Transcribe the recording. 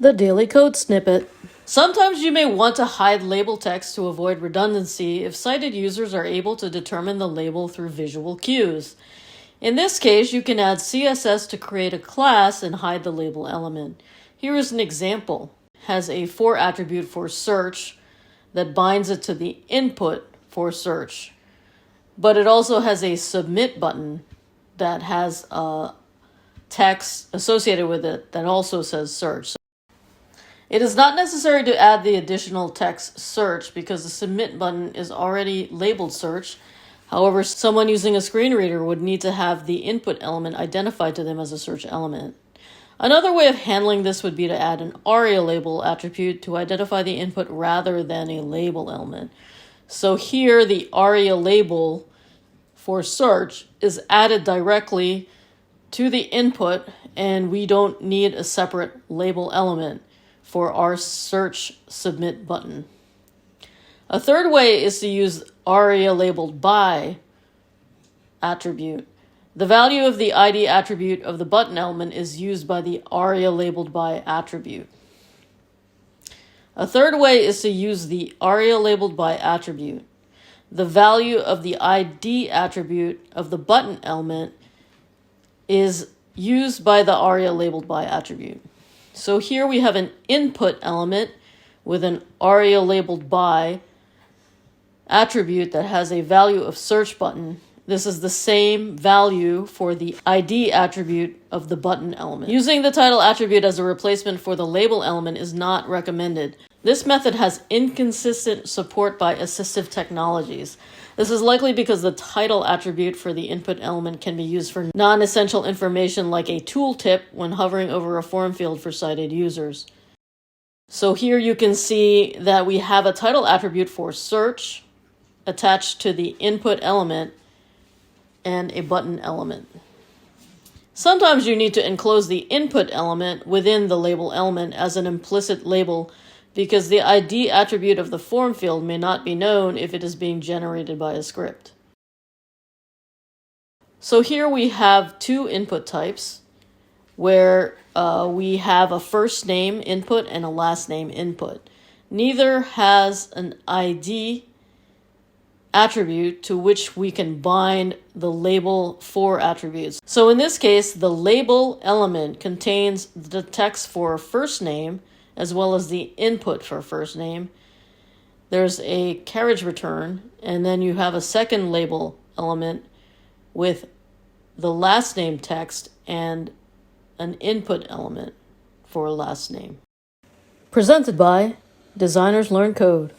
The daily code snippet. Sometimes you may want to hide label text to avoid redundancy if sighted users are able to determine the label through visual cues. In this case, you can add CSS to create a class and hide the label element. Here is an example. It has a for attribute for search that binds it to the input for search. But it also has a submit button that has text associated with it that also says search. It is not necessary to add the additional text search because the submit button is already labeled search. However, someone using a screen reader would need to have the input element identified to them as a search element. Another way of handling this would be to add an aria-label attribute to identify the input rather than a label element. So here the aria-label for search is added directly to the input, and we don't need a separate label element for our search submit button. A third way is to use aria-labelledby attribute. The value of the ID attribute of the button element is used by the aria-labelledby attribute. A third way is to use the aria-labelledby attribute. The value of the ID attribute of the button element is used by the aria-labelledby attribute. So here we have an input element with an aria-labelledby attribute that has a value of search button. This is the same value for the ID attribute of the button element. Using the title attribute as a replacement for the label element is not recommended. This method has inconsistent support by assistive technologies. This is likely because the title attribute for the input element can be used for non-essential information like a tooltip when hovering over a form field for sighted users. So here you can see that we have a title attribute for search attached to the input element and a button element. Sometimes you need to enclose the input element within the label element as an implicit label because the ID attribute of the form field may not be known if it is being generated by a script. So here we have two input types where we have a first name input and a last name input. Neither has an ID attribute to which we can bind the label for attributes. So in this case, the label element contains the text for first name as well as the input for first name. There's a carriage return, and then you have a second label element with the last name text and an input element for last name. Presented by Designers Learn Code.